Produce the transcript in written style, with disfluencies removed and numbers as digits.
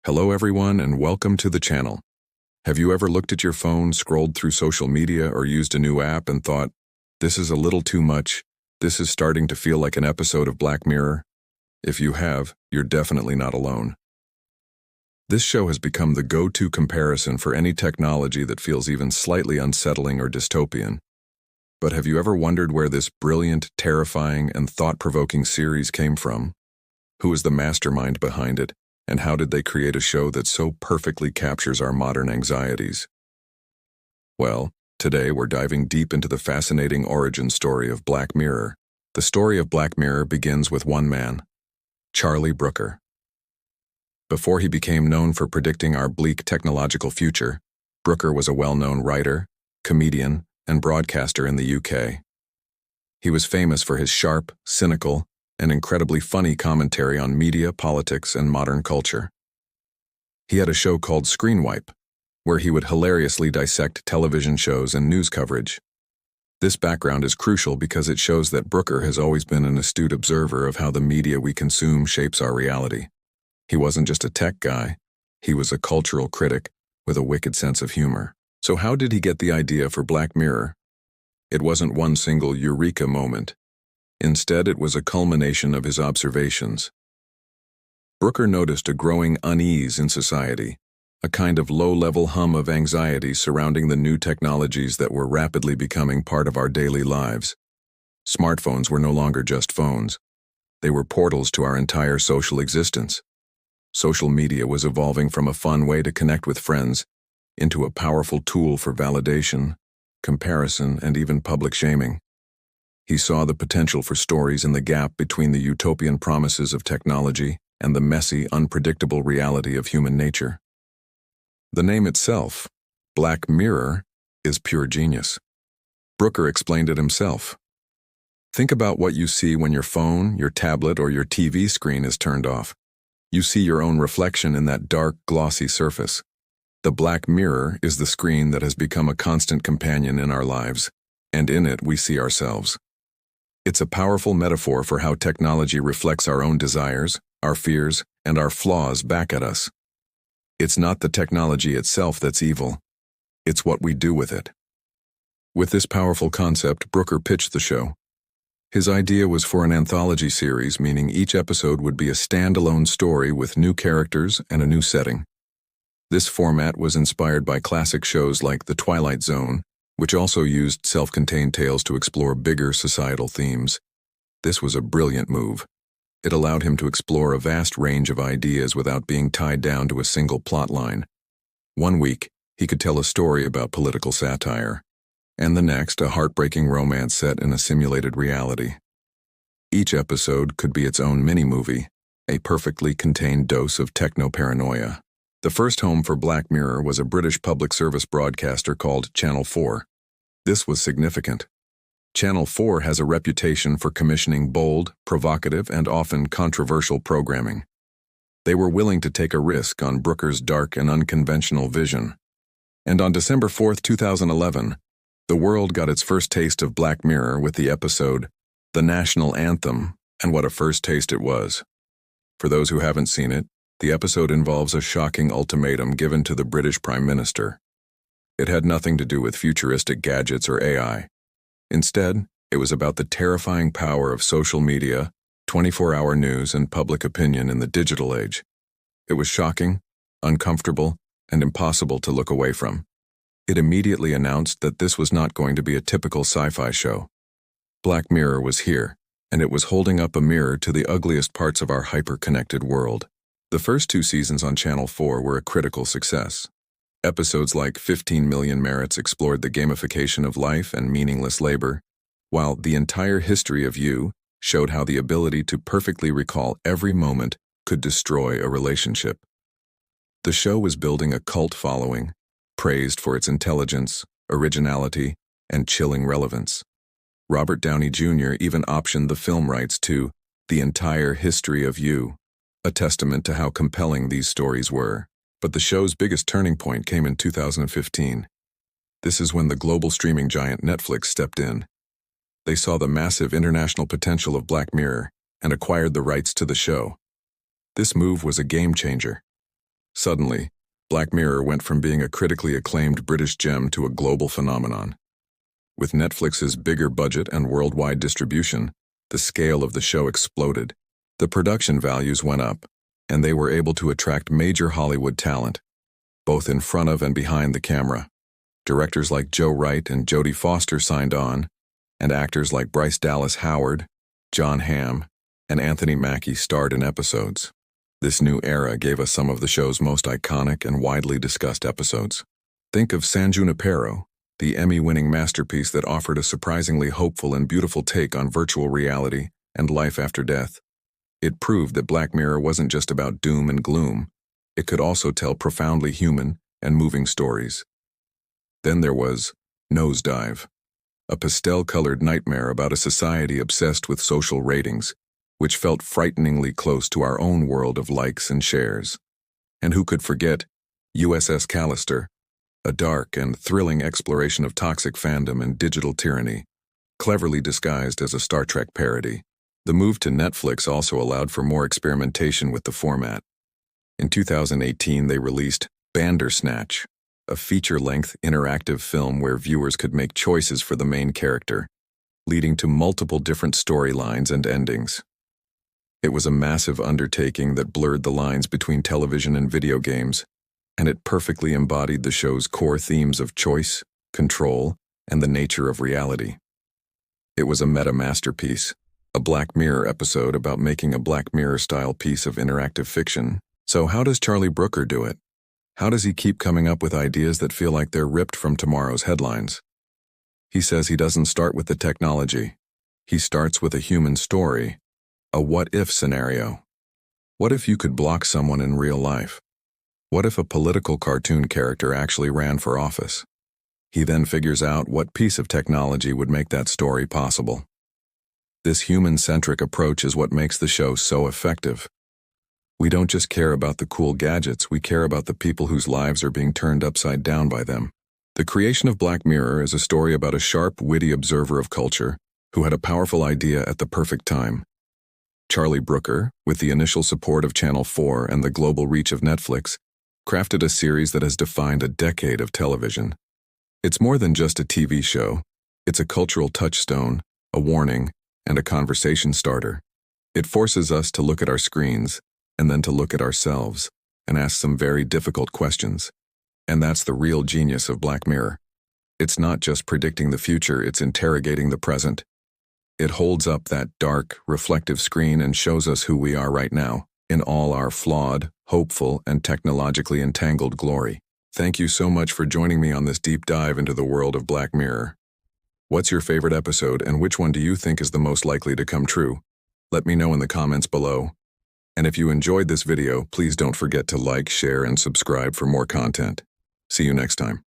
Hello everyone and welcome to the channel. Have you ever looked at your phone, scrolled through social media, or used a new app and thought, this is a little too much, this is starting to feel like an episode of Black Mirror? If you have, you're definitely not alone. This show has become the go-to comparison for any technology that feels even slightly unsettling or dystopian. But have you ever wondered where this brilliant, terrifying, and thought-provoking series came from? Who is the mastermind behind it? And how did they create a show that so perfectly captures our modern anxieties? Well, today we're diving deep into the fascinating origin story of Black Mirror. The story of Black Mirror begins with one man, Charlie Brooker. Before he became known for predicting our bleak technological future, Brooker was a well-known writer, comedian, and broadcaster in the UK. He was famous for his sharp, cynical, and incredibly funny commentary on media, politics, and modern culture. He had a show called Screen Wipe, where he would hilariously dissect television shows and news coverage. This background is crucial because it shows that Brooker has always been an astute observer of how the media we consume shapes our reality. He wasn't just a tech guy, he was a cultural critic with a wicked sense of humor. So how did he get the idea for Black Mirror? It wasn't one single eureka moment. Instead, it was a culmination of his observations. Brooker noticed a growing unease in society, a kind of low-level hum of anxiety surrounding the new technologies that were rapidly becoming part of our daily lives. Smartphones were no longer just phones. They were portals to our entire social existence. Social media was evolving from a fun way to connect with friends into a powerful tool for validation, comparison, and even public shaming. He saw the potential for stories in the gap between the utopian promises of technology and the messy, unpredictable reality of human nature. The name itself, Black Mirror, is pure genius. Brooker explained it himself. Think about what you see when your phone, your tablet, or your TV screen is turned off. You see your own reflection in that dark, glossy surface. The Black Mirror is the screen that has become a constant companion in our lives, and in it we see ourselves. It's a powerful metaphor for how technology reflects our own desires, our fears, and our flaws back at us. It's not the technology itself that's evil. It's what we do with it. With this powerful concept, Brooker pitched the show. His idea was for an anthology series, meaning each episode would be a standalone story with new characters and a new setting. This format was inspired by classic shows like The Twilight Zone, which also used self-contained tales to explore bigger societal themes. This was a brilliant move. It allowed him to explore a vast range of ideas without being tied down to a single plotline. One week, he could tell a story about political satire, and the next, a heartbreaking romance set in a simulated reality. Each episode could be its own mini-movie, a perfectly contained dose of techno-paranoia. The first home for Black Mirror was a British public service broadcaster called Channel 4. This was significant. Channel 4 has a reputation for commissioning bold, provocative, and often controversial programming. They were willing to take a risk on Brooker's dark and unconventional vision. And on December 4, 2011, the world got its first taste of Black Mirror with the episode, The National Anthem, and what a first taste it was. For those who haven't seen it, the episode involves a shocking ultimatum given to the British Prime Minister. It had nothing to do with futuristic gadgets or AI. Instead, it was about the terrifying power of social media, 24-hour news, and public opinion in the digital age. It was shocking, uncomfortable, and impossible to look away from. It immediately announced that this was not going to be a typical sci-fi show. Black Mirror was here, and it was holding up a mirror to the ugliest parts of our hyper-connected world. The first 2 seasons on Channel 4 were a critical success. Episodes like 15 Million Merits explored the gamification of life and meaningless labor, while The Entire History of You showed how the ability to perfectly recall every moment could destroy a relationship. The show was building a cult following, praised for its intelligence, originality, and chilling relevance. Robert Downey Jr. even optioned the film rights to The Entire History of You, a testament to how compelling these stories were. But the show's biggest turning point came in 2015. This is when the global streaming giant Netflix stepped in. They saw the massive international potential of Black Mirror and acquired the rights to the show. This move was a game changer. Suddenly, Black Mirror went from being a critically acclaimed British gem to a global phenomenon. With Netflix's bigger budget and worldwide distribution, the scale of the show exploded. The production values went up, and they were able to attract major Hollywood talent, both in front of and behind the camera. Directors like Joe Wright and Jodie Foster signed on, and actors like Bryce Dallas Howard, John Hamm, and Anthony Mackie starred in episodes. This new era gave us some of the show's most iconic and widely discussed episodes. Think of San Junipero, the Emmy-winning masterpiece that offered a surprisingly hopeful and beautiful take on virtual reality and life after death. It proved that Black Mirror wasn't just about doom and gloom. It could also tell profoundly human and moving stories. Then there was Nosedive, a pastel-colored nightmare about a society obsessed with social ratings, which felt frighteningly close to our own world of likes and shares. And who could forget USS Callister, a dark and thrilling exploration of toxic fandom and digital tyranny, cleverly disguised as a Star Trek parody. The move to Netflix also allowed for more experimentation with the format. In 2018, they released Bandersnatch, a feature-length interactive film where viewers could make choices for the main character, leading to multiple different storylines and endings. It was a massive undertaking that blurred the lines between television and video games, and it perfectly embodied the show's core themes of choice, control, and the nature of reality. It was a meta-masterpiece, a Black Mirror episode about making a Black Mirror-style piece of interactive fiction. So how does Charlie Brooker do it? How does he keep coming up with ideas that feel like they're ripped from tomorrow's headlines? He says he doesn't start with the technology. He starts with a human story, a what-if scenario. What if you could block someone in real life? What if a political cartoon character actually ran for office? He then figures out what piece of technology would make that story possible. This human-centric approach is what makes the show so effective. We don't just care about the cool gadgets, we care about the people whose lives are being turned upside down by them. The creation of Black Mirror is a story about a sharp, witty observer of culture who had a powerful idea at the perfect time. Charlie Brooker, with the initial support of Channel 4 and the global reach of Netflix, crafted a series that has defined a decade of television. It's more than just a TV show. It's a cultural touchstone, a warning, and a conversation starter. It forces us to look at our screens, and then to look at ourselves, and ask some very difficult questions. And that's the real genius of Black Mirror. It's not just predicting the future, it's interrogating the present. It holds up that dark, reflective screen and shows us who we are right now, in all our flawed, hopeful, and technologically entangled glory. Thank you so much for joining me on this deep dive into the world of Black Mirror. What's your favorite episode, and which one do you think is the most likely to come true? Let me know in the comments below. And if you enjoyed this video, please don't forget to like, share, and subscribe for more content. See you next time.